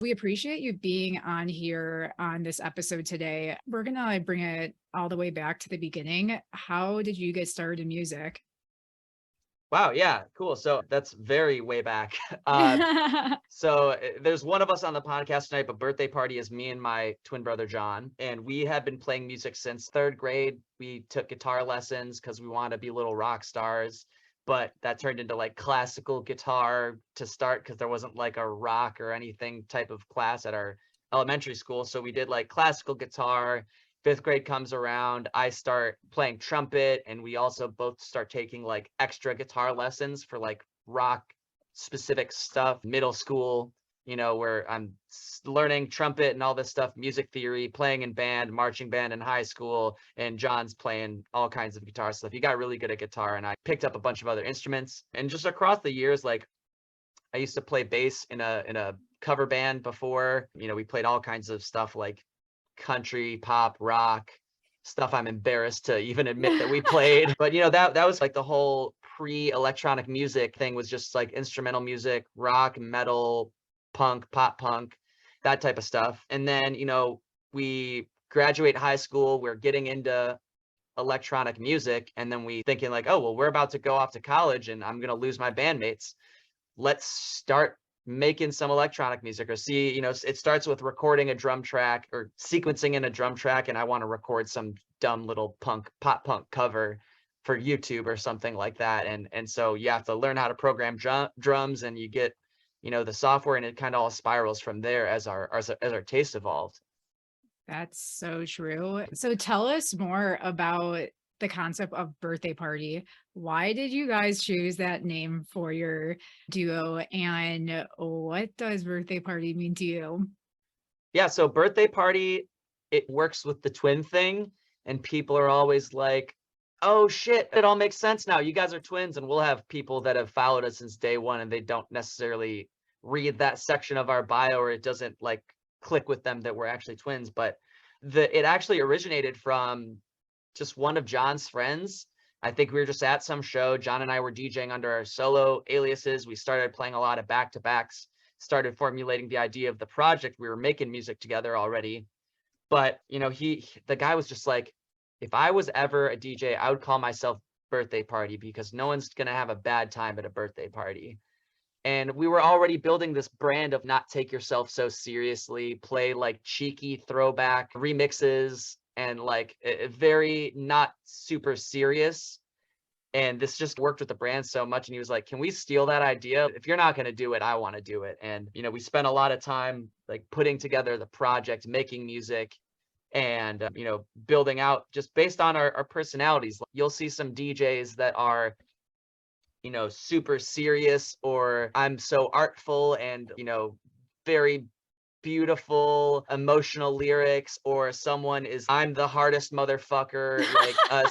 We appreciate you being on here on this episode today. We're going to bring it all the way back to the beginning. How did you get started in music? Wow, yeah, cool. So that's very way back. There's one of us on the podcast tonight, but Birthday Party is me and my twin brother John, and we have been playing music since third grade. We took guitar lessons because we wanted to be little rock stars, but that turned into like classical guitar to start because there wasn't like a rock or anything type of class at our elementary school. So we did like classical guitar. Fifth grade comes around, I start playing trumpet, and we also both start taking like extra guitar lessons for like rock specific stuff. Middle school, where I'm learning trumpet and all this stuff, music theory, playing in band, marching band in high school, and John's playing all kinds of guitar stuff. He got really good at guitar, and I picked up a bunch of other instruments. And just across the years, like I used to play bass in a cover band before. We played all kinds of stuff like country, pop, rock, stuff I'm embarrassed to even admit that we played. But that was like the whole pre-electronic music thing, was just like instrumental music, rock, metal, punk, pop punk, that type of stuff. And then, we graduate high school, we're getting into electronic music, and then we thinking like, oh, well, we're about to go off to college and I'm gonna lose my bandmates. Let's start making some electronic music, or see, it starts with recording a drum track or sequencing in a drum track, and I want to record some dumb little pop punk cover for YouTube or something like that. And so you have to learn how to program drums, and you get the software, and it kind of all spirals from there as our taste evolved. That's so true. So tell us more about the concept of Birthday Party. Why did you guys choose that name for your duo? And what does Birthday Party mean to you? Yeah, so Birthday Party, it works with the twin thing, and people are always like, oh shit, it all makes sense now. You guys are twins. And we'll have people that have followed us since day one, and they don't necessarily read that section of our bio, or it doesn't like click with them that we're actually twins. But it actually originated from just one of John's friends. I think we were just at some show. John and I were DJing under our solo aliases. We started playing a lot of back-to-backs, started formulating the idea of the project. We were making music together already. But, the guy was just like, if I was ever a DJ, I would call myself Birthday Party, because no one's going to have a bad time at a birthday party. And we were already building this brand of not take yourself so seriously, play like cheeky throwback remixes, and like very not super serious. And this just worked with the brand so much. And he was like, can we steal that idea? If you're not going to do it, I want to do it. And, we spent a lot of time like putting together the project, making music, and, building out just based on our personalities. You'll see some DJs that are, super serious, or I'm so artful and, very beautiful emotional lyrics, or someone is, I'm the hardest motherfucker, like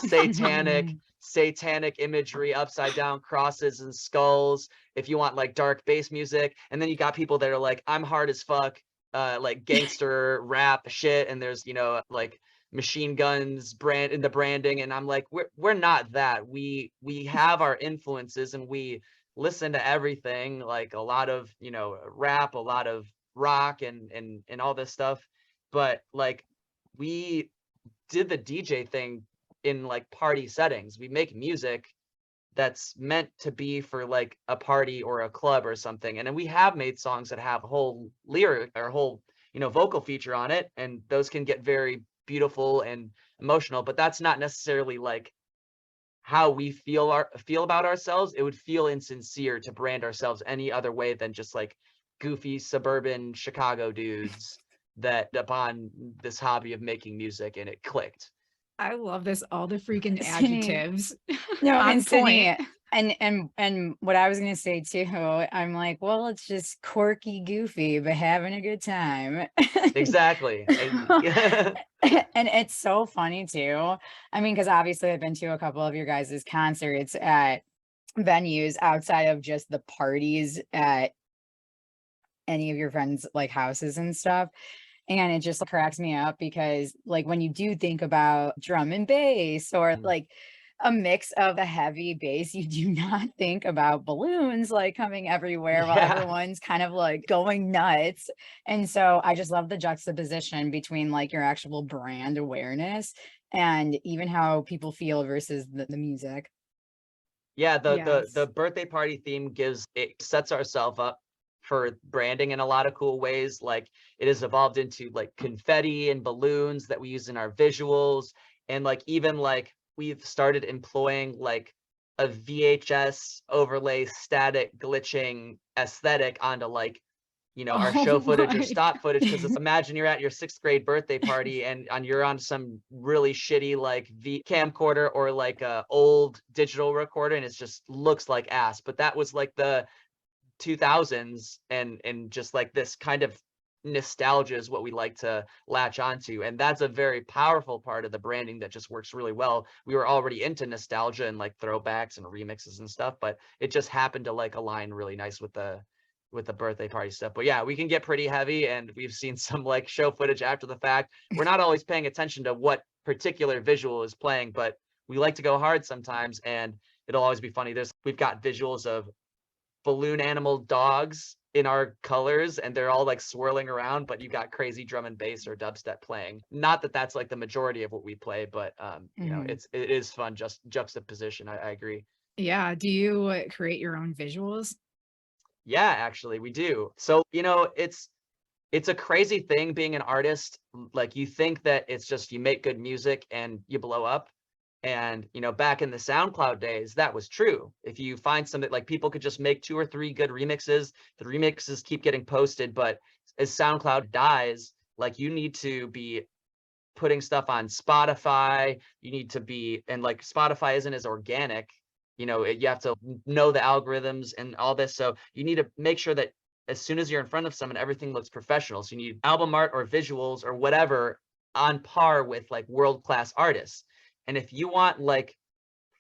satanic imagery, upside down crosses and skulls, if you want like dark bass music. And then you got people that are like, I'm hard as fuck, like gangster rap shit, and there's like machine guns brand in the branding. And I'm like, we're not that. We have our influences, and we listen to everything, like a lot of rap, a lot of rock, and all this stuff. But like, we did the DJ thing in like party settings. We make music that's meant to be for like a party or a club or something. And then we have made songs that have a whole lyric or whole vocal feature on it, and those can get very beautiful and emotional. But that's not necessarily like how we feel about ourselves. It would feel insincere to brand ourselves any other way than just like goofy suburban Chicago dudes that upon this hobby of making music, and it clicked. I love this. All the freaking See, adjectives no, on and Sydney, point. and what I was gonna say too, I'm like, well, it's just quirky, goofy, but having a good time. Exactly. And it's so funny too. I mean, because obviously I've been to a couple of your guys' concerts at venues outside of just the parties at any of your friends' like houses and stuff. And it just cracks me up because like when you do think about drum and bass or like a mix of the heavy bass. You do not think about balloons like coming everywhere while Yeah. everyone's kind of like going nuts. And so I just love the juxtaposition between like your actual brand awareness and even how people feel versus the music. Yeah, the Yes. birthday party theme sets ourselves up for branding in a lot of cool ways. Like it has evolved into like confetti and balloons that we use in our visuals. And like even like we've started employing like a VHS overlay static glitching aesthetic onto like our Oh show footage or my stock footage, because God. it's imagine you're at your 6th grade birthday party and you're on some really shitty like V camcorder or like a old digital recorder and it just looks like ass. But that was like the 2000s, and just like this kind of nostalgia is what we like to latch onto, and that's a very powerful part of the branding that just works really well. We were already into nostalgia and like throwbacks and remixes and stuff, but it just happened to like align really nice with the birthday party stuff. But yeah, we can get pretty heavy, and we've seen some like show footage after the fact. We're not always paying attention to what particular visual is playing, but we like to go hard sometimes, and it'll always be funny. We've got visuals of balloon animal dogs in our colors, and they're all like swirling around, but you got crazy drum and bass or dubstep playing. Not that that's like the majority of what we play, but Mhm. it is fun, just juxtaposition. I agree. Yeah. Do you create your own visuals? Yeah, actually we do. So it's a crazy thing being an artist. Like you think that it's just you make good music and you blow up. And back in the SoundCloud days, that was true. If you find something, like people could just make 2 or 3 good remixes, the remixes keep getting posted, but as SoundCloud dies, like you need to be putting stuff on Spotify. You need to be, and like Spotify isn't as organic. You have to know the algorithms and all this. So you need to make sure that as soon as you're in front of someone, everything looks professional. So you need album art or visuals or whatever on par with like world-class artists. And if you want like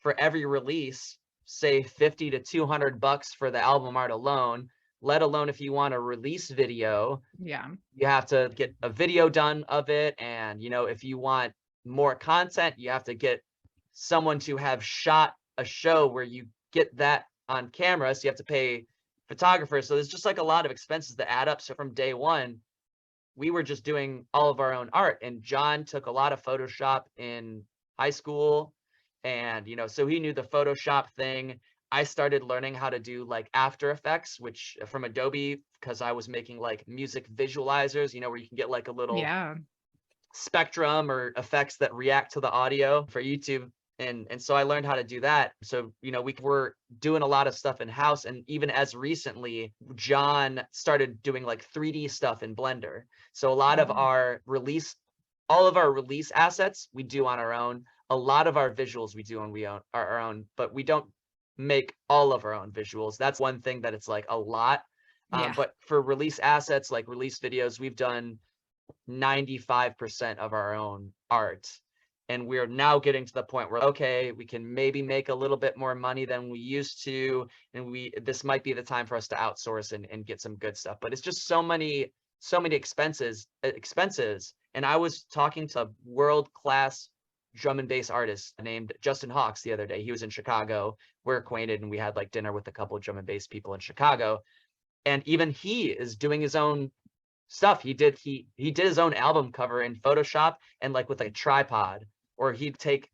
for every release, say 50 to $200 for the album art alone, let alone if you want a release video, Yeah. you have to get a video done of it. And if you want more content, you have to get someone to have shot a show where you get that on camera, so you have to pay photographers. So there's just like a lot of expenses that add up. So from day one, we were just doing all of our own art, and John took a lot of Photoshop in high school, and so he knew the Photoshop thing. I started learning how to do like After Effects, which from Adobe, because I was making like music visualizers, where you can get like a little Yeah. spectrum or effects that react to the audio for YouTube. And so I learned how to do that. So, we were doing a lot of stuff in house. And even as recently, John started doing like 3D stuff in Blender. So a lot of Oh, all of our release assets we do on our own. A lot of our visuals we do on our own, but we don't make all of our own visuals. That's one thing that it's like a lot. yeah. But for release assets, like release videos, we've done 95% of our own art. And we're now getting to the point where, okay, we can maybe make a little bit more money than we used to. And this might be the time for us to outsource and get some good stuff. But it's just so many expenses. And I was talking to a world-class drum and bass artist named Justin Hawks the other day. He was in Chicago. We're acquainted, and we had like dinner with a couple of drum and bass people in Chicago. And even he is doing his own stuff. He did his own album cover in Photoshop and like with a tripod, or he'd take,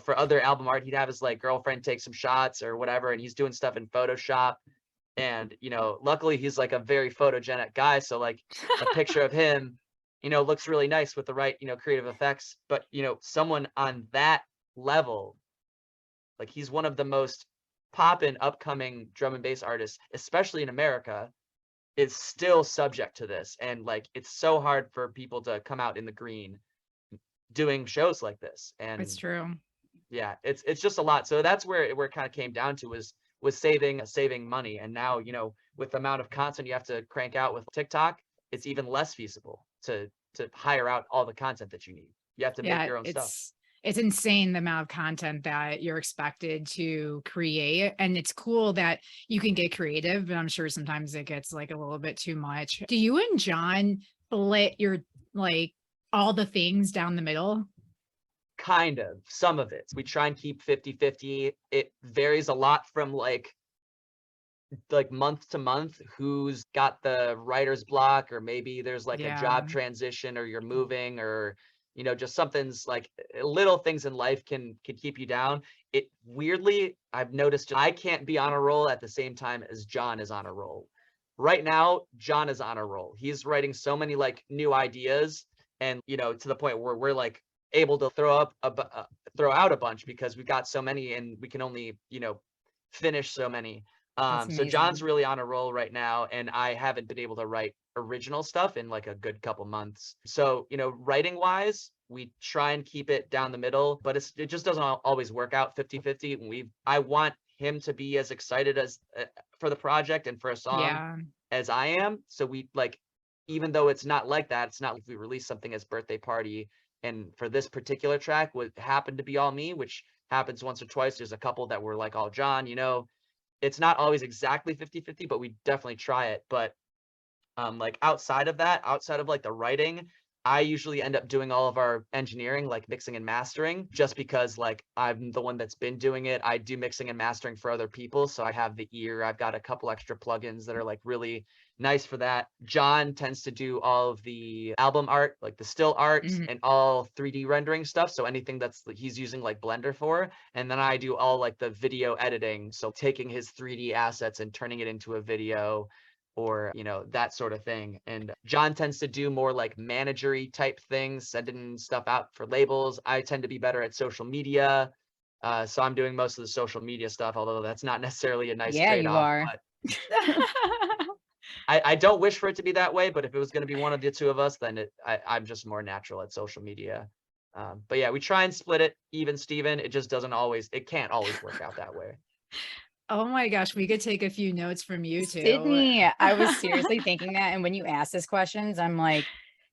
for other album art, he'd have his like girlfriend take some shots or whatever, and he's doing stuff in Photoshop. And luckily he's like a very photogenic guy, so like a picture of him, looks really nice with the right, creative effects. But someone on that level, like he's one of the most poppin' upcoming drum and bass artists, especially in America, is still subject to this. And like it's so hard for people to come out in the green doing shows like this. It's And true. yeah, it's just a lot. So that's where it kind of came down to was saving money. And now with the amount of content you have to crank out with TikTok, it's even less feasible to hire out all the content that you need. You have to make Yeah, your own stuff. it's insane the amount of content that you're expected to create. And it's cool that you can get creative, but I'm sure sometimes it gets like a little bit too much. Do you and John split your like all the things down the middle? Kind of, some of it. We try and keep 50-50. It varies a lot from like month to month who's got the writer's block, or maybe there's like a Yeah. job transition, or you're moving, or just something's like little things in life can keep you down. It weirdly, I've noticed I can't be on a roll at the same time as John is on a roll. Right now, John is on a roll. He's writing so many like new ideas, and to the point where we're like able to throw out a bunch because we got so many and we can only finish so many. That's So John's amazing. really on a roll right now, and I haven't been able to write original stuff in like a good couple months. So, writing wise, we try and keep it down the middle, but it just doesn't always work out 50-50. I want him to be as excited as for the project and for a song Yeah. as I am. So we like, even though it's not like that, it's not like we release something as Birthday Party, and for this particular track would happen to be all me, which happens once or twice. There's a couple that were like all John, it's not always exactly 50-50, but we definitely try it. But like outside of that, outside of like the writing, I usually end up doing all of our engineering, like mixing and mastering, just because like I'm the one that's been doing it. I do mixing and mastering for other people, so I have the ear. I've got a couple extra plugins that are like really nice for that. John tends to do all of the album art, like the still art Mhm. and all 3D rendering stuff. So anything that's he's using like Blender for. And then I do all like the video editing. So taking his 3D assets and turning it into a video, or that sort of thing. And John tends to do more like managery type things, sending stuff out for labels. I tend to be better at social media, so I'm doing most of the social media stuff, although that's not necessarily a nice Yeah, you trade-off. are. But I don't wish for it to be that way, but if it was going to be one of the two of us, then I'm just more natural at social media. But yeah, we try and split it even, Steven. It can't always work out that way. Oh my gosh, we could take a few notes from you too. Sydney, I was seriously thinking that, and when you ask this questions, I'm like,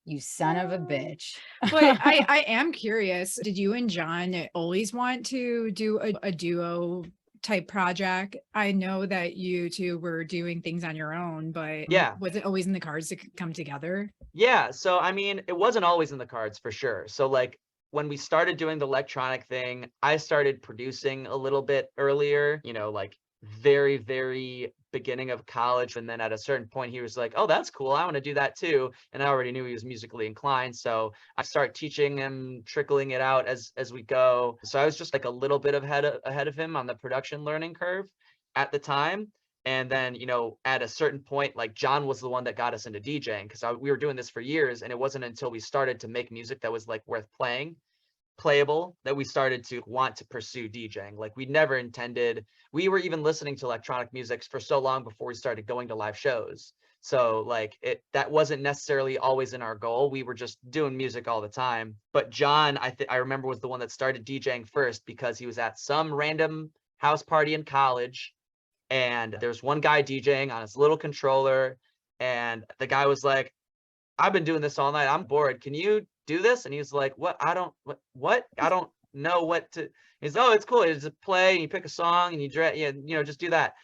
you son of a bitch. But I am curious, did you and John always want to do a duo type project? I know that you two were doing things on your own, but Yeah. was it always in the cards to come together? Yeah, so I mean, it wasn't always in the cards for sure. So like when we started doing the electronic thing, I started producing a little bit earlier, like very, very beginning of college. And then at a certain point, he was like, "Oh, that's cool. I want to do that too." And I already knew he was musically inclined, so I started teaching him, trickling it out as we go. So I was just like a little bit ahead of him on the production learning curve at the time. And then, at a certain point, like John was the one that got us into DJing, because we were doing this for years. And it wasn't until we started to make music that was like worth playable, that we started to want to pursue DJing. Like we were even listening to electronic music for so long before we started going to live shows. So like that wasn't necessarily always in our goal. We were just doing music all the time. But John, I remember, was the one that started DJing first, because he was at some random house party in college, and there's one guy DJing on his little controller, and the guy was like, "I've been doing this all night. I'm bored. Can you do this?" And he's like, "What? I don't know what to." He's, "Oh, it's cool. You just play and you pick a song and just do that."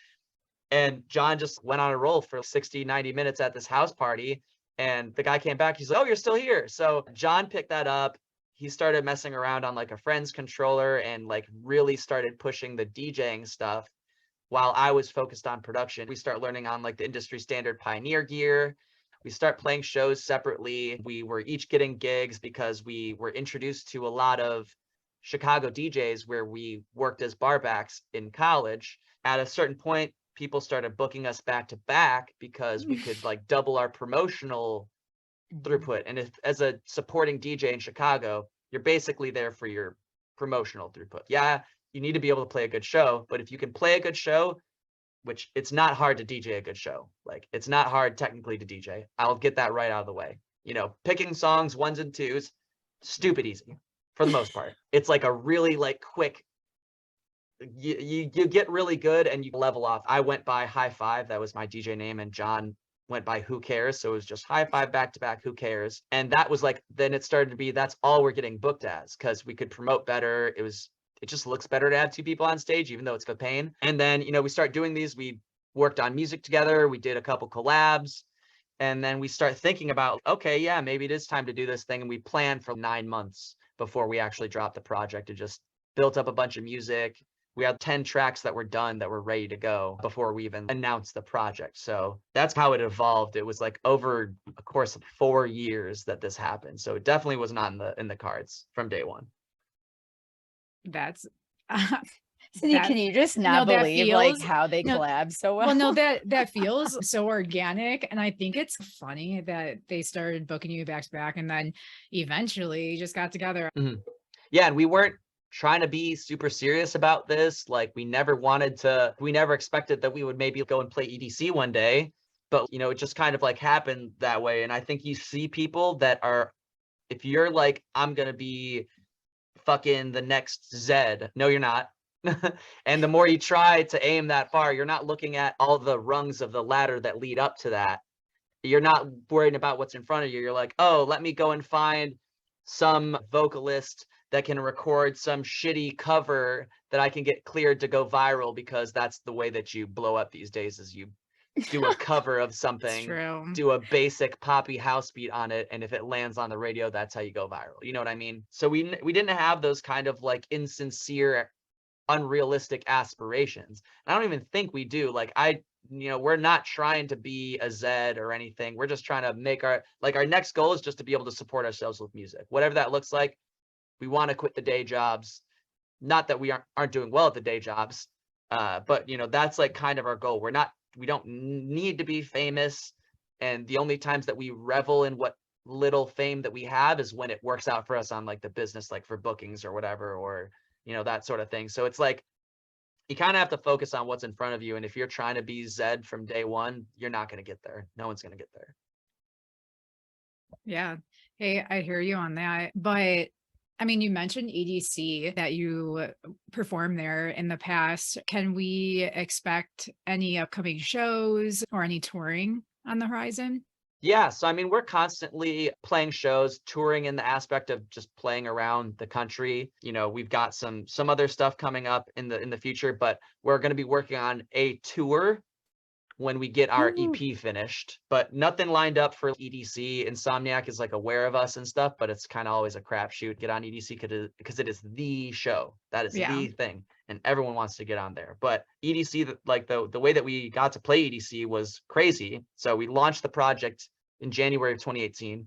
And John just went on a roll for 60, 90 minutes at this house party. And the guy came back. He's like, "Oh, you're still here." So John picked that up. He started messing around on like a friend's controller and like really started pushing the DJing stuff, while I was focused on production. We start learning on like the industry standard Pioneer gear. We start playing shows separately. We were each getting gigs because we were introduced to a lot of Chicago DJs where we worked as barbacks in college. At a certain point, people started booking us back to back because we could like double our promotional throughput. And if, as a supporting DJ in Chicago, you're basically there for your promotional throughput. Yeah, you need to be able to play a good show, but if you can play a good show, which it's not hard to DJ a good show. Like it's not hard technically to DJ. I'll get that right out of the way. Picking songs, ones and twos, stupid easy for the most part. It's like a really like quick, you get really good and you level off. I went by High Five, that was my DJ name, and John went by Who Cares. So it was just High Five back to back, Who Cares. And that was like, then it started to be, that's all we're getting booked as, because we could promote better. It just looks better to have two people on stage, even though it's a pain. And then, we start doing these. We worked on music together. We did a couple collabs. And then we start thinking about, okay, yeah, maybe it is time to do this thing. And we planned for 9 months before we actually dropped the project and just built up a bunch of music. We had 10 tracks that were done that were ready to go before we even announced the project. So that's how it evolved. It was like over a course of 4 years that this happened. So it definitely was not in the cards from day one. That's Cindy, can you just not that believe like feels- how they no, collab so well? well, no, that feels so organic. And I think it's funny that they started booking you back to back and then eventually just got together. Yeah, and we weren't trying to be super serious about this. Like we never expected that we would maybe go and play EDC one day, but you know, it just kind of like happened that way. And I think you see people that are, if you're like, I'm gonna be fucking the next Zed, no, you're not. And the more you try to aim that far, you're not looking at all the rungs of the ladder that lead up to that. You're not worrying about what's in front of you. You're like, oh, let me go and find some vocalist that can record some shitty cover that I can get cleared to go viral, because that's the way that you blow up these days, is you do a cover of something, do a basic poppy house beat on it, and if it lands on the radio, that's how you go viral. You know what I mean? So we didn't have those kind of like insincere, unrealistic aspirations. I don't even think we do. Like we're not trying to be a Zed or anything. We're just trying to make our next goal is just to be able to support ourselves with music, whatever that looks like. We want to quit the day jobs. Not that we aren't doing well at the day jobs, but that's like kind of our goal. We don't need to be famous, and the only times that we revel in what little fame that we have is when it works out for us on like the business, like for bookings or whatever, or that sort of thing. So it's like you kind of have to focus on what's in front of you, and if you're trying to be Zed from day one, you're not going to get there. No one's going to get there. Yeah. Hey, I hear you on that. But I mean, you mentioned EDC, that you performed there in the past. Can we expect any upcoming shows or any touring on the horizon? Yeah, so I mean, we're constantly playing shows, touring in the aspect of just playing around the country. We've got some other stuff coming up in the future, but we're going to be working on a tour when we get our EP finished, but nothing lined up for EDC. Insomniac is like aware of us and stuff, but it's kind of always a crapshoot. Get on EDC because it is the show. That is the thing, and everyone wants to get on there. But EDC, like the way that we got to play EDC was crazy. So we launched the project in January of 2018.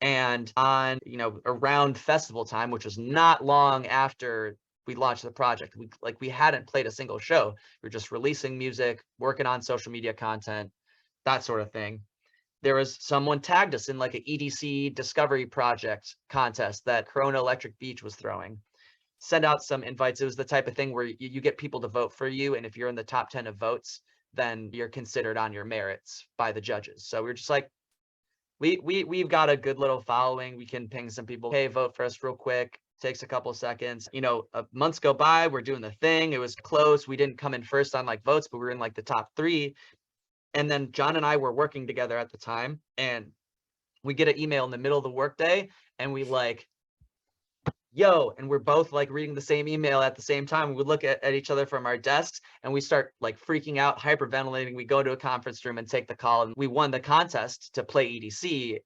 And on, around festival time, which was not long after we launched the project, we hadn't played a single show. We were just releasing music, working on social media content, that sort of thing. There was someone tagged us in like an EDC discovery project contest that Corona Electric Beach was throwing. Send out some invites. It was the type of thing where you get people to vote for you, and if you're in the top 10 of votes, then you're considered on your merits by the judges. So we're just like, we've got a good little following. We can ping some people, hey, vote for us real quick. Takes a couple seconds. Months go by, we're doing the thing. It was close. We didn't come in first on like votes, but we were in like the top 3. And then John and I were working together at the time, and we get an email in the middle of the workday, and we like, yo, and we're both like reading the same email at the same time. We would look at each other from our desks, and we start like freaking out, hyperventilating. We go to a conference room and take the call, and we won the contest to play EDC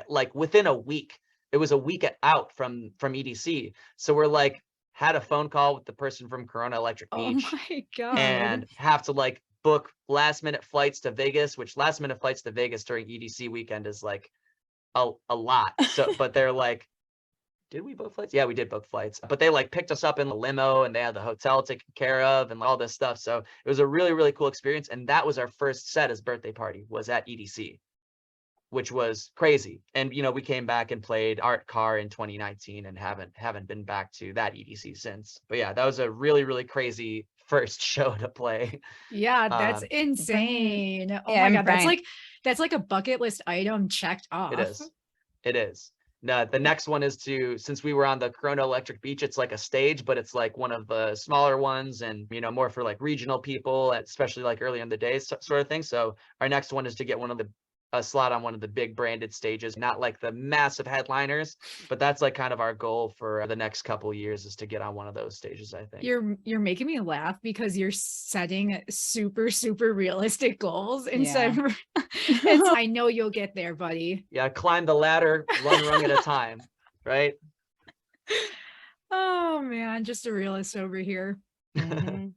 like within a week. It was a week out from EDC. So we're like, had a phone call with the person from Corona Electric Beach. Oh my God. And have to like book last minute flights to Vegas, which last minute flights to Vegas during EDC weekend is like a lot. So, but they're like, did we book flights? Yeah, we did book flights, but they like picked us up in the limo, and they had the hotel taken care of and all this stuff. So it was a really, really cool experience. And that was our first set as Birthday Party, was at EDC, which was crazy. And we came back and played Art Car in 2019 and haven't been back to that EDC since. But yeah, that was a really, really crazy first show to play. Yeah, that's insane. Oh Yeah, my God, Bryan, that's like a bucket list item checked off. It is. No, the next one is since we were on the Corona Electric Beach, it's like a stage, but it's like one of the smaller ones, and more for like regional people, especially like early in the day sort of thing. So our next one is to get a slot on one of the big branded stages, not like the massive headliners, but that's like kind of our goal for the next couple of years, is to get on one of those stages, I think. You're making me laugh because you're setting super, super realistic goals instead of I know you'll get there, buddy. Yeah, climb the ladder one rung at a time, right? Oh man, just a realist over here. Mhm.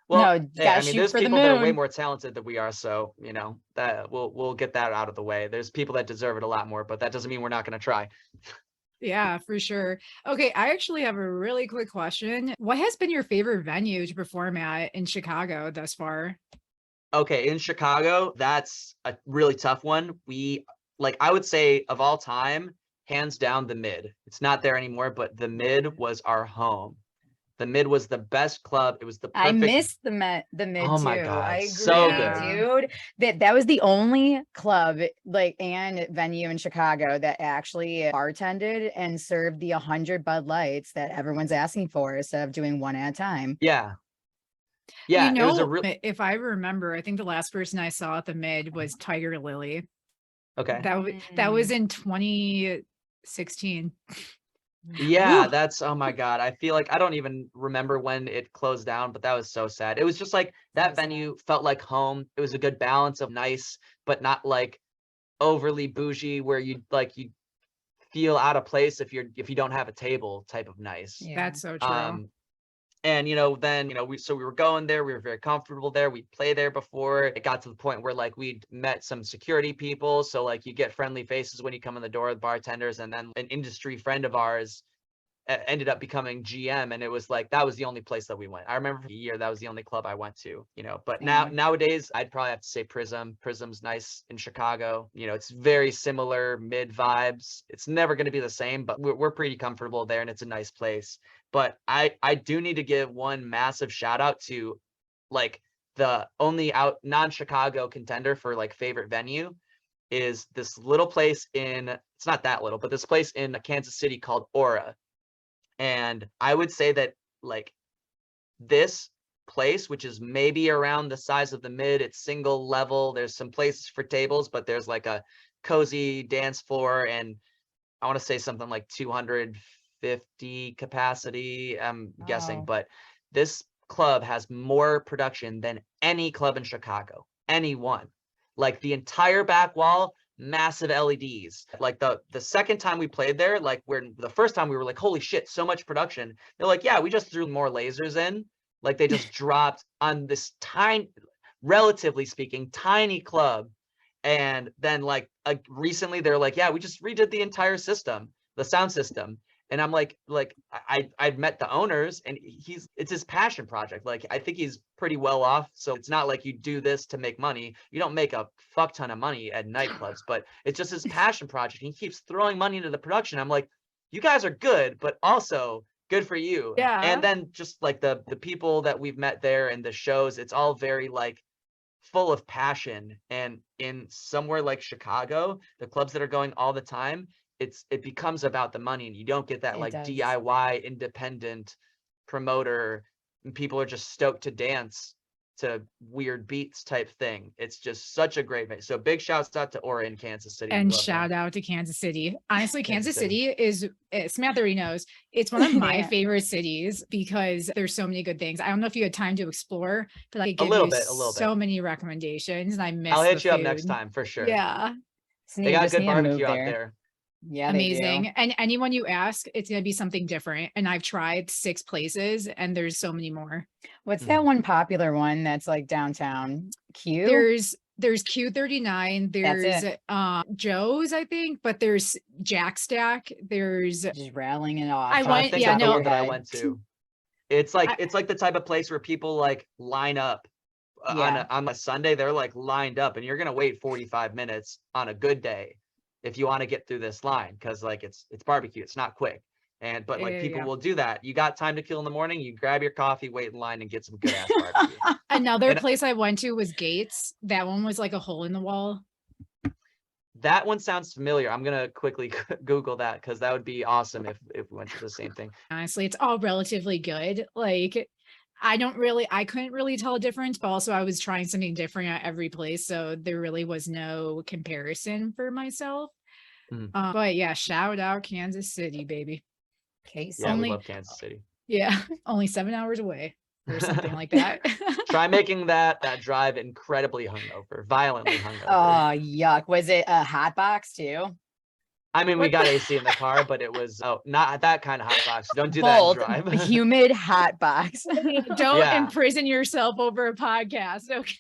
Well, No, hey, I gotta mean, shoot there's for the people that are way moon. more talented than we are, so you know that we'll get that out of the way. There's people that deserve it a lot more, but that doesn't mean we're not going to try. Yeah, for sure. Okay, I actually have a really quick question. What has been your favorite venue to perform at in Chicago thus far? Okay, in Chicago, that's a really tough one. We like I would say of all time, hands down the Mid. It's not there anymore, but the Mid was our home. The Mid was the best club. It was the I perfect. miss the mid Oh my too. I God, so agree, good. Yeah. dude. That was the only club like and venue in Chicago that actually bartended and served the 100 Bud Lights that everyone's asking for instead of doing one at a time. Yeah, You yeah. It was a know, real. if I remember, I think the last person I saw at the Mid was Tiger Lily. Okay. That was in 2016. Yeah, Woo! that's oh my God. I feel like I don't even remember when it closed down, but that was so sad. It was just like So that sad. venue felt like home. It was a good balance of nice, but not like overly bougie where you feel out of place if you don't have a table type of nice. Yeah. That's so true. And then we were going there, we were very comfortable there, we'd play there before it got to the point where like we'd met some security people, so like you get friendly faces when you come in the door with bartenders, and then an industry friend of ours ended up becoming GM, and it was like that was the only place that we went. I remember for a year that was the only club I went to, but Same. nowadays I'd probably have to say Prism's nice in Chicago. It's very similar Mid vibes. It's never going to be the same, but we're pretty comfortable there, and it's a nice place. But I do need to give one massive shout out to like the only out non-Chicago contender for like favorite venue is this little place it's not that little, but this place in Kansas City called Aura. And I would say that like this place, which is maybe around the size of the Mid, it's single level. There's some places for tables, but there's like a cozy dance floor, and I want to say something like 250 capacity, I'm guessing, Wow. but this club has more production than any club in Chicago, any one. Like the entire back wall, massive LEDs. Like the second time we played there, like where the first time we were like, holy shit, so much production. They're like, yeah, we just threw more lasers in. Like they just dropped on this tiny, relatively speaking, tiny club. And then like recently they're like, yeah, we just redid the entire system, the sound system. And I'm like I'd met the owners, and it's his passion project. Like I think he's pretty well off, so it's not like you do this to make money. You don't make a fuck ton of money at nightclubs, but it's just his passion project. He keeps throwing money into the production. I'm like, you guys are good, but also good for you. And Yeah. then just like the people that we've met there and the shows, it's all very like full of passion. And in somewhere like Chicago, the clubs that are going all the time, it becomes about the money, and you don't get that It like does. DIY independent promoter, and people are just stoked to dance to weird beats type thing. It's just such a great venue. So big shouts out to Aura in Kansas City. We And love them. shout out to Kansas City. Honestly, Kansas Kansas City. City is, Samantha already knows, it's one of my Yeah. favorite cities because there's so many good things. I don't know if you had time to explore, but I could A give little you bit, a little bit. so many recommendations, and I I'll miss the hit you up next food. time for sure. Yeah, They got Just good need to move barbecue out there. there. Yeah, they do. amazing. And anyone you ask, it's going to be something different. And I've tried 6 places, and there's so many more. What's that one popular one that's like downtown? Q? There's Q39, That's there's it. Joe's, I think, but there's Jack Stack, there's Just rattling it off. I I'm trying to went, think yeah, of the no, one that I went to. It's I, like the type of place where people like line up Yeah. on a Sunday. They're like lined up, and you're gonna wait 45 minutes on a good day if you want to get through this line, because like it's barbecue. It's not quick, but like people yeah. will do that. You got time to kill in the morning, you grab your coffee, wait in line, and get some good ass barbecue. Another And place I went to was Gates. That one was like a hole in the wall. that one sounds familiar. I'm gonna quickly Google that, because that would be awesome if we went to the same thing. Honestly, it's all relatively good. Like I couldn't really tell a difference, but also I was trying something different at every place. So there really was no comparison for myself. Mhm. But yeah, shout out Kansas City, baby. Case. Yeah, we Only, love Kansas City. yeah, only 7 hours away or something like that. Try making that drive incredibly hungover, violently hungover. Oh, yuck. Was it a hot box too? I mean, we What got the- AC in the car, but it was not that kind of hot box. Don't do Bold, that and drive. humid, hot box. Don't Yeah. imprison yourself over a podcast. Okay.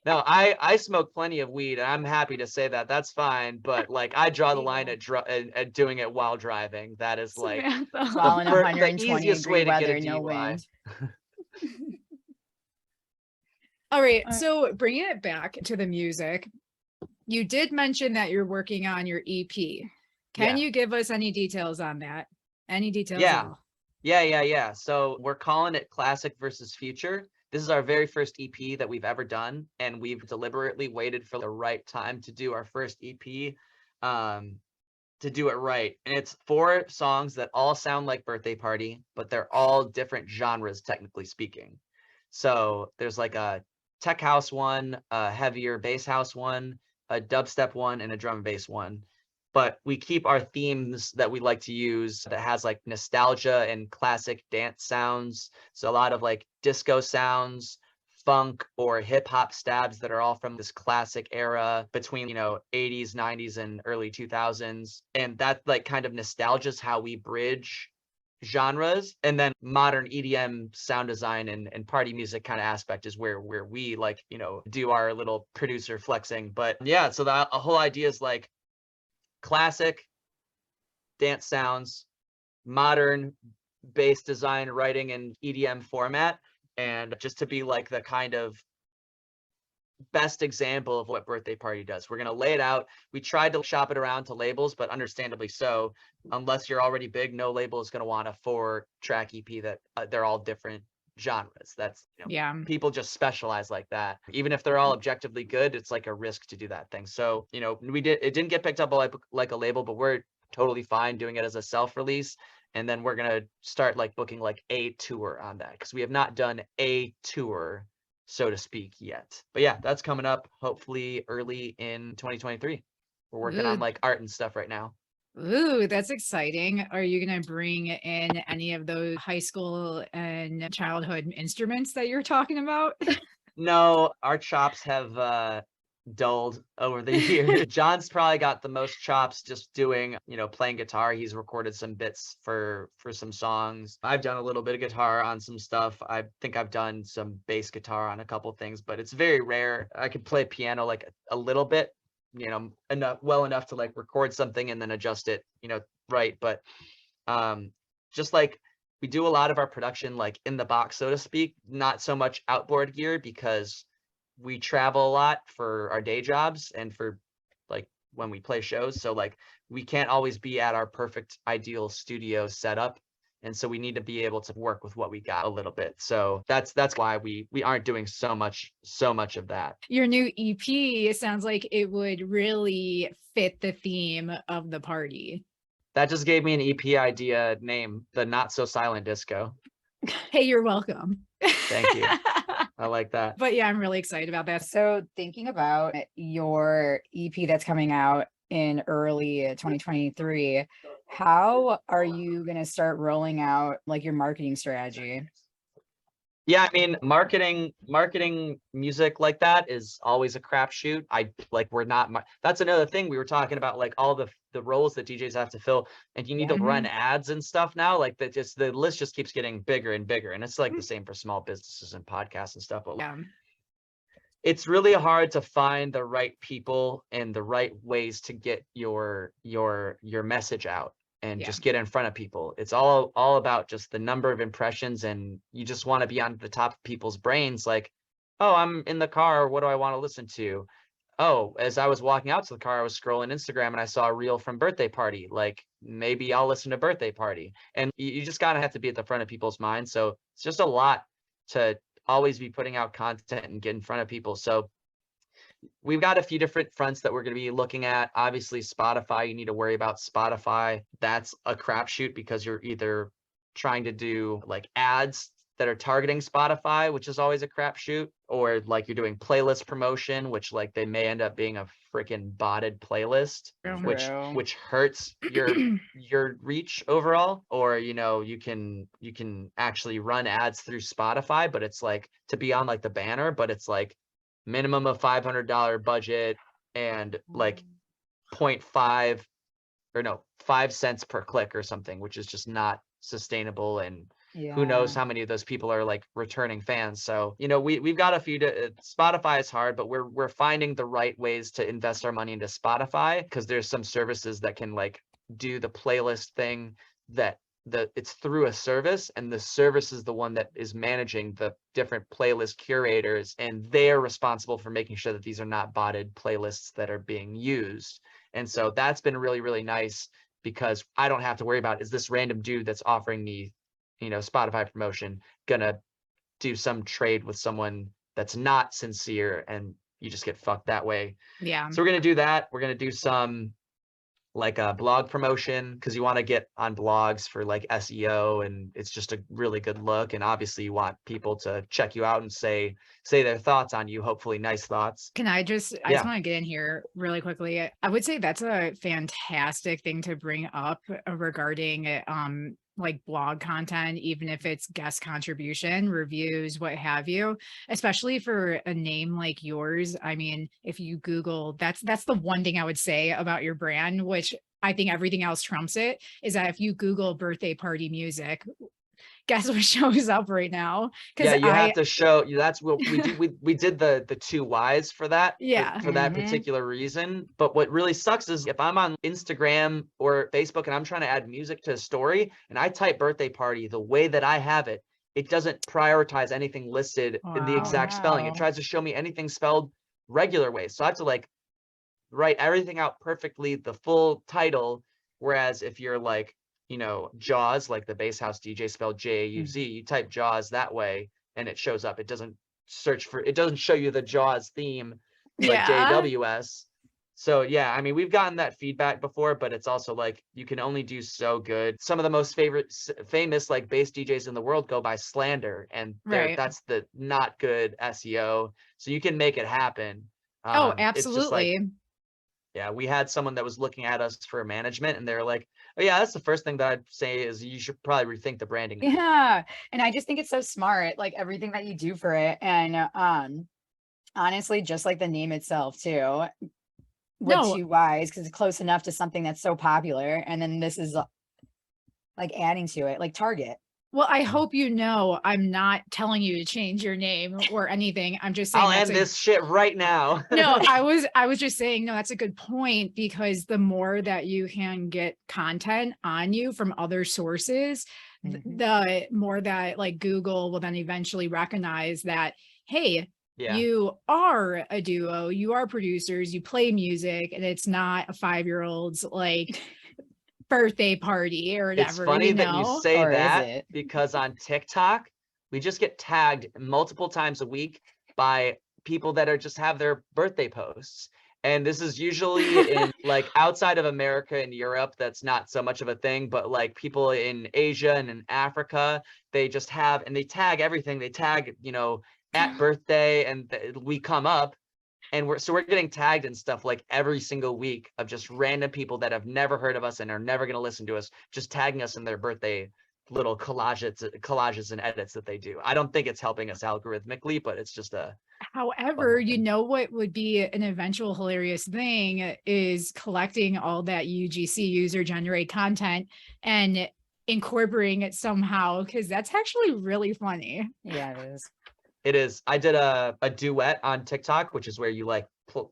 No, I smoke plenty of weed, and I'm happy to say that. That's fine, but like I draw the line at doing it while driving. That is like Samantha. While in the 120 easiest degree way to get a weather, no DUI. wind. All right. All right. So bringing it back to the music, you did mention that you're working on your EP. Can Yeah. you give us any details on that? Any details Yeah. at all? Yeah. So we're calling it Classic versus Future. This is our very first EP that we've ever done, and we've deliberately waited for the right time to do our first EP, to do it right. And it's 4 songs that all sound like Birthday Party, but they're all different genres, technically speaking. So there's like a tech house one, a heavier bass house one, a dubstep one, and a drum and bass one. But we keep our themes that we like to use that has like nostalgia and classic dance sounds. So a lot of like disco sounds, funk or hip hop stabs that are all from this classic era between, 80s, 90s, and early 2000s. And that like kind of nostalgia is how we bridge genres. And then modern EDM sound design and party music kind of aspect is where we like, do our little producer flexing. But yeah, so the whole idea is like classic dance sounds, modern bass design, writing, and EDM format, and just to be like the kind of best example of what Birthday Party does. We're going to lay it out. We tried to shop it around to labels, but understandably so. Unless you're already big, no label is going to want a 4-track EP that they're all different genres. That's, Yeah. people just specialize like that. Even if they're all objectively good, it's like a risk to do that thing. So, it didn't get picked up like a label, but we're totally fine doing it as a self-release. And then we're going to start like booking like a tour on that, because we have not done a tour, so to speak, yet. But yeah, that's coming up hopefully early in 2023. We're working on Ooh. like art and stuff right now. Ooh, that's exciting. Are you going to bring in any of those high school and childhood instruments that you're talking about? No, our chops have dulled over the years. John's probably got the most chops just doing, playing guitar. He's recorded some bits for some songs. I've done a little bit of guitar on some stuff. I think I've done some bass guitar on a couple things, but it's very rare. I could play piano like a little bit, enough to like record something and then adjust it, right. But just like we do a lot of our production like in the box, so to speak, not so much outboard gear, because we travel a lot for our day jobs and for like when we play shows. So like we can't always be at our perfect ideal studio setup. And so we need to be able to work with what we got a little bit. So that's why we aren't doing so much of that. Your new EP sounds like it would really fit the theme of the party. That just gave me an EP idea name, the Not So Silent Disco. Hey, you're welcome. Thank you. I like that. But yeah, I'm really excited about that. So thinking about your EP that's coming out in early 2023, how are you going to start rolling out like your marketing strategy? Yeah, I mean, marketing music like that is always a crapshoot. That's another thing we were talking about, like all the roles that DJs have to fill, and you need to run ads and stuff now. Like that, just the list just keeps getting bigger and bigger, and it's like the same for small businesses and podcasts and stuff. But Yeah. it's really hard to find the right people and the right ways to get your message out and just get in front of people. It's all about just the number of impressions, and you just want to be on the top of people's brains. Like, oh, I'm in the car, what do I want to listen to? Oh, as I was walking out to the car, I was scrolling Instagram and I saw a reel from Birthday Party. Like, maybe I'll listen to Birthday Party. And you just gotta have to be at the front of people's minds. So it's just a lot to always be putting out content and get in front of people. So we've got a few different fronts that we're going to be looking at. Obviously, Spotify, you need to worry about Spotify. That's a crapshoot, because you're either trying to do like ads that are targeting Spotify, which is always a crapshoot, or like you're doing playlist promotion, which like they may end up being a freaking botted playlist, which hurts your reach overall. Or you can actually run ads through Spotify, but it's like to be on like the banner, but it's like minimum of $500 budget and like 0.5 or no, 5 cents per click or something, which is just not sustainable. And who knows Yeah. how many of those people are like returning fans. So, you know, we've got a few Spotify is hard, but we're finding the right ways to invest our money into Spotify, because there's some services that can like do the playlist thing that it's through a service, and the service is the one that is managing the different playlist curators, and they're responsible for making sure that these are not botted playlists that are being used. And so that's been really, really nice, because I don't have to worry about, is this random dude that's offering me, you know, Spotify promotion gonna do some trade with someone that's not sincere, and you just get fucked that way. Yeah. So we're gonna do that. We're gonna do some like a blog promotion, because you want to get on blogs for like SEO, and it's just a really good look. And obviously you want people to check you out and say their thoughts on you, hopefully nice thoughts. I just Yeah. want to get in here really quickly. I would say that's a fantastic thing to bring up regarding like blog content, even if it's guest contribution, reviews, what have you, especially for a name like yours. I mean, if you Google, that's the one thing I would say about your brand, which I think everything else trumps it, is that if you Google birthday party music, guess what shows up right now? Yeah, you have to show you. That's what we do. We did the 2 Ys for that, Yeah. for that particular reason. But what really sucks is if I'm on Instagram or Facebook and I'm trying to add music to a story and I type birthday party the way that I have it, it doesn't prioritize anything listed in the exact spelling. It Wow. tries to show me anything spelled regular ways. So I have to like write everything out perfectly, the full title. Whereas if you're like, you know, Jaws, like the bass house DJ spelled Jauz, you type Jaws that way and it shows up. It doesn't show you the Jaws theme like Yeah. JWS. So yeah, I mean, we've gotten that feedback before, but it's also like you can only do so good. Some of the most famous like bass DJs in the world go by slander, and Right. that's the not good SEO. So you can make it happen. Oh, It's just like, absolutely. yeah, we had someone that was looking at us for management, and they're like, oh yeah, that's the first thing that I'd say is you should probably rethink the branding. Yeah. And I just think it's so smart, like everything that you do for it. And honestly, just like the name itself too, with No, 2 Ys, because it's close enough to something that's so popular. And then this is like adding to it, like Target. well, I hope you know I'm not telling you to change your name or anything. I'm just saying I'll end this shit right now. no, I was just saying, no, that's a good point, because the more that you can get content on you from other sources, the more that like Google will then eventually recognize that, hey, Yeah. you are a duo, you are producers, you play music, and it's not a 5-year-old's like birthday party or It's whatever, funny you that you know? say Or is that, it? because on TikTok, we just get tagged multiple times a week by people that are just have their birthday posts. And this is usually in like outside of America and Europe, that's not so much of a thing, but like people in Asia and in Africa, they just have, and they tag everything. They tag, you know, at birthday, and we come up, and we're getting tagged and stuff like every single week of just random people that have never heard of us and are never going to listen to us, just tagging us in their birthday little collages and edits that they do. I don't think it's helping us algorithmically, but it's just a However, you thing. know what would be an eventual hilarious thing is collecting all that UGC, user generate content, and incorporating it somehow, because that's actually really funny. Yeah, it is. It is. I did a duet on TikTok, which is where you like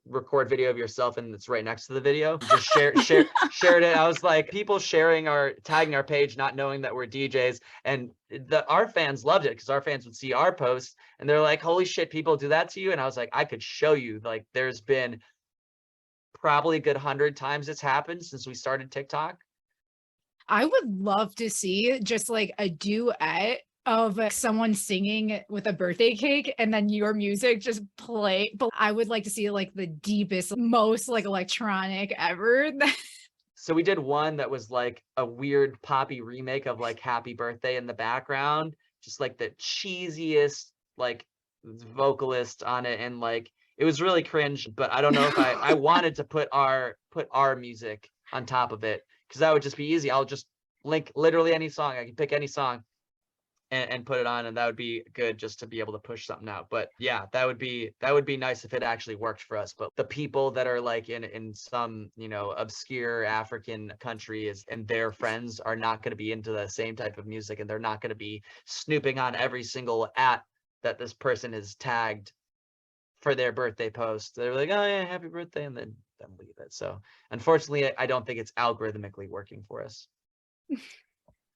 record video of yourself and it's right next to the video. Just shared it. I was like, people tagging our page, not knowing that we're DJs, and our fans loved it, because our fans would see our posts and they're like, holy shit, people do that to you. And I was like, I could show you. Like, there's been probably a good 100 times it's happened since we started TikTok. I would love to see just like a duet of someone singing with a birthday cake and then your music just play. But I would like to see like the deepest, most like electronic ever. So we did one that was like a weird poppy remake of like Happy Birthday in the background, just like the cheesiest like vocalist on it, and like it was really cringe, but I don't know if I wanted to put our music on top of it, because that would just be easy. I'll just link literally any song. I can pick any song and put it on, and that would be good just to be able to push something out. But yeah, that would be nice if it actually worked for us. But the people that are like in some, you know, obscure African countries and their friends are not going to be into the same type of music, and they're not going to be snooping on every single that this person is tagged for their birthday post. They're like, oh yeah, happy birthday, and then leave it. So unfortunately, I don't think it's algorithmically working for us.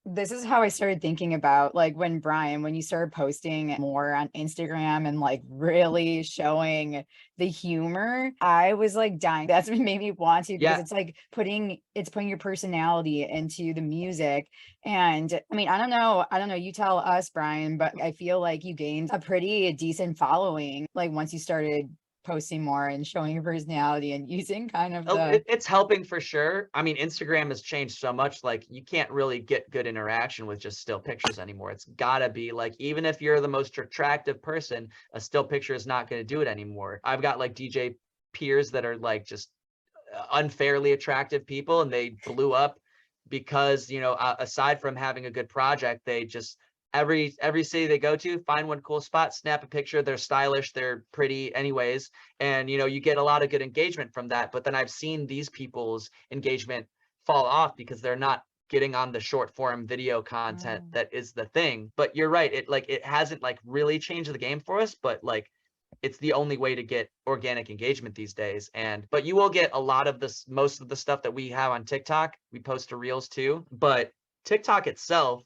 This is how I started thinking about, like, when Bryan, when you started posting more on Instagram and like really showing the humor, I was like dying. That's what made me want to, because Yeah. it's like putting your personality into the music. And I mean, I don't know, you tell us, Bryan, but I feel like you gained a pretty decent following, like once you started posting more and showing your personality and using kind of Oh, the it's helping for sure. I mean, Instagram has changed so much. Like, you can't really get good interaction with just still pictures anymore. It's gotta be like, even if you're the most attractive person, a still picture is not going to do it anymore. I've got like DJ peers that are like just unfairly attractive people, and they blew up because, you know, aside from having a good project, they just every city they go to, find one cool spot, snap a picture. They're stylish, they're pretty anyways, and you know, you get a lot of good engagement from that. But then I've seen these people's engagement fall off because they're not getting on the short form video content that is the thing. But you're right, it hasn't like really changed the game for us, but like it's the only way to get organic engagement these days. But you will get a lot of this, most of the stuff that we have on TikTok. We post to Reels too, but TikTok itself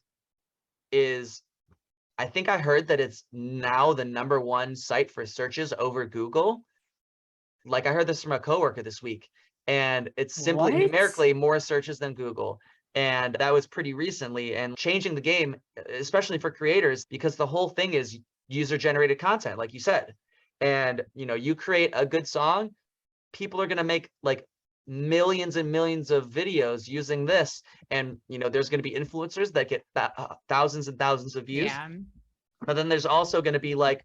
is, I think I heard that it's now the #1 site for searches over Google. Like, I heard this from a coworker this week, and it's simply what? numerically more searches than Google. And that was pretty recently, and changing the game, especially for creators, because the whole thing is user generated content, like you said. And, you know, you create a good song, people are going to make like millions and millions of videos using this. And, you know, there's going to be influencers that get thousands and thousands of views. Yeah. But then there's also going to be like,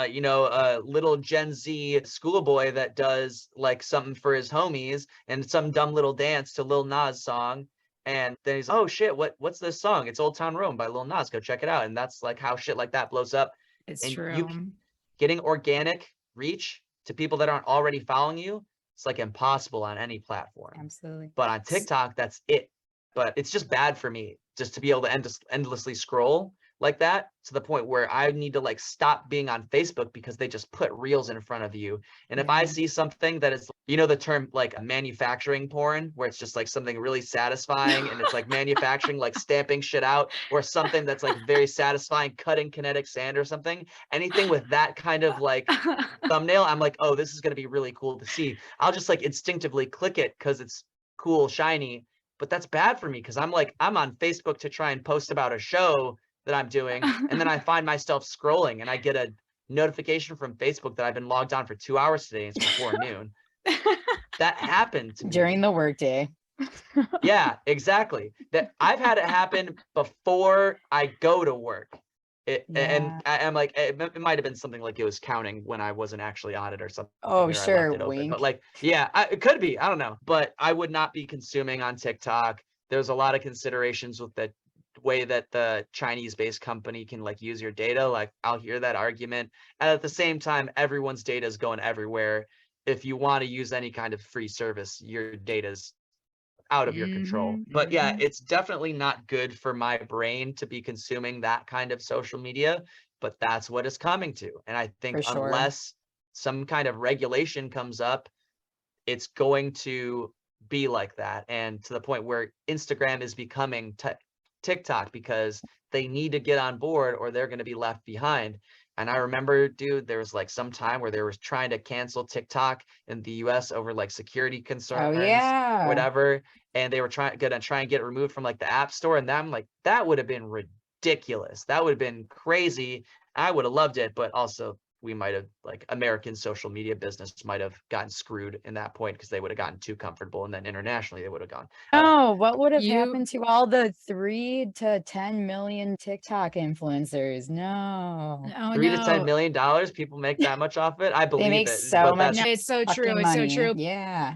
you know, a little Gen Z schoolboy that does like something for his homies and some dumb little dance to Lil Nas song. And then he's, oh shit, what's this song? It's Old Town Road by Lil Nas. Go check it out. And that's like how shit like that blows up. It's And true. getting organic reach to people that aren't already following you, it's like impossible on any platform. Absolutely. But on TikTok, that's it. But it's just bad for me just to be able to endlessly scroll like that, to the point where I need to like stop being on Facebook because they just put reels in front of you. And if I see something that is, you know, the term like manufacturing porn, where it's just like something really satisfying and it's like manufacturing, like stamping shit out, or something that's like very satisfying, cutting kinetic sand or something, anything with that kind of like thumbnail, I'm like, oh, this is going to be really cool to see. I'll just like instinctively click it because it's cool, shiny. But that's bad for me because I'm on Facebook to try and post about a show that I'm doing, and then I find myself scrolling and I get a notification from Facebook that I've been logged on for 2 hours today. It's before noon. That happened to me During the workday. Yeah, exactly. That I've had it happen before I go to work. And I'm like, it might have been something like it was counting when I wasn't actually on it or something. Oh, Or I sure, left it open. wink. But like, yeah, it could be. I don't know. But I would not be consuming on TikTok. There's a lot of considerations with the way that the Chinese-based company can like use your data. Like, I'll hear that argument. And at the same time, everyone's data is going everywhere. If you want to use any kind of free service, your data's out of your control. But yeah, it's definitely not good for my brain to be consuming that kind of social media, but that's what it's coming to. And I think For sure. unless some kind of regulation comes up, it's going to be like that. And to the point where Instagram is becoming TikTok, because they need to get on board or they're going to be left behind. And I remember, dude, there was like some time where they were trying to cancel TikTok in the US over like security concerns, Oh yeah. whatever. And they were gonna try and get it removed from like the App Store. And I'm like, that would have been ridiculous. That would have been crazy. I would have loved it, but also we might have, like, American social media business might have gotten screwed in that point because they would have gotten too comfortable, and then internationally they would have gone. Oh, what would have You happened to all the 3 to 10 million TikTok influencers? No. Oh $3 to $10 no. million, people make that much off it. I They believe make it, so but much that's No, it's so true. fucking It's so money. true. Yeah.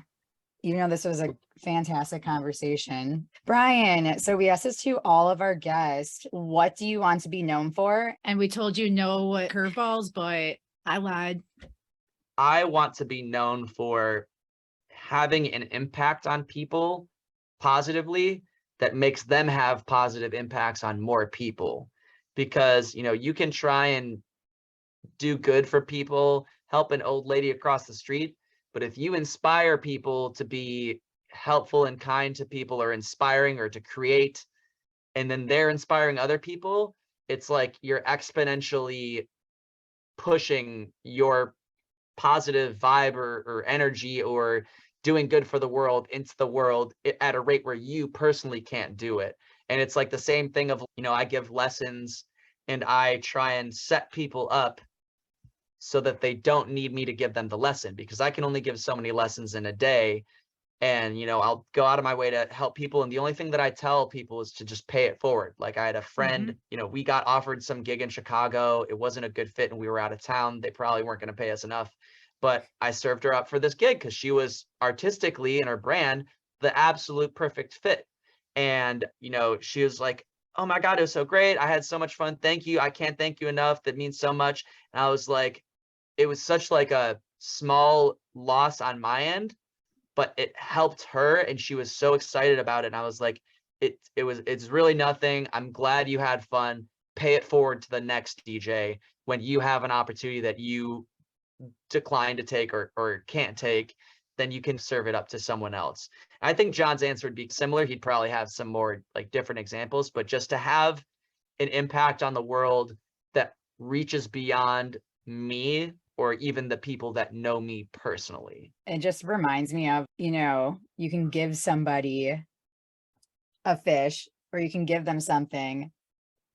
This was a fantastic conversation. Bryan, so we asked this to all of our guests. What do you want to be known for? And we told you no curveballs, but I lied. I want to be known for having an impact on people positively that makes them have positive impacts on more people. Because, you can try and do good for people, help an old lady across the street, but if you inspire people to be helpful and kind to people, or inspiring, or to create, and then they're inspiring other people, it's like you're exponentially pushing your positive vibe or energy or doing good for the world into the world at a rate where you personally can't do it. And it's like the same thing of, I give lessons and I try and set people up so that they don't need me to give them the lesson, because I can only give so many lessons in a day. And, I'll go out of my way to help people. And the only thing that I tell people is to just pay it forward. Like I had a friend, we got offered some gig in Chicago. It wasn't a good fit and we were out of town. They probably weren't going to pay us enough, but I served her up for this gig because she was artistically in her brand the absolute perfect fit. And, she was like, oh my God, it was so great. I had so much fun. Thank you. I can't thank you enough. That means so much. And I was like, it was such like a small loss on my end, but it helped her and she was so excited about it. And I was like, it's really nothing. I'm glad you had fun. Pay it forward to the next DJ when you have an opportunity that you decline to take or can't take, then you can serve it up to someone else. I think John's answer would be similar. He'd probably have some more like different examples, but just to have an impact on the world that reaches beyond me or even the people that know me personally. It just reminds me of, you can give somebody a fish or you can give them something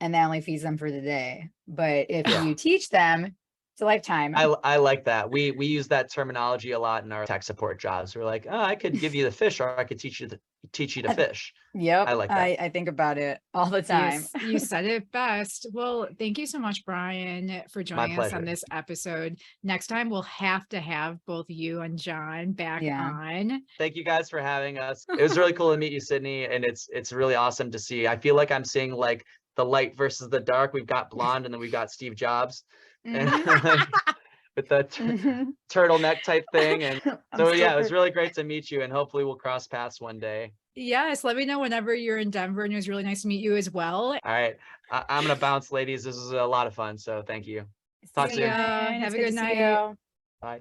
and that only feeds them for the day. But if you teach them, it's a lifetime. I like that. We use that terminology a lot in our tech support jobs. We're like, oh, I could give you the fish or I could teach you to fish. Yep. I like that. I think about it all the time. You said it best. Well, thank you so much, Bryan, for joining us on pleasure. this episode. Next time, we'll have to have both you and John back on. Thank you guys for having us. It was really cool to meet you, Sydney, and it's really awesome to see. I feel like I'm seeing like the light versus the dark. We've got blonde and then we've got Steve Jobs. And with the turtleneck type thing. And so yeah, it was really great to meet you and hopefully we'll cross paths one day. Yes, let me know whenever you're in Denver, and it was really nice to meet you as well. All right, I'm gonna bounce, ladies. This is a lot of fun, so thank you. Talk soon. Have a good night. Bye.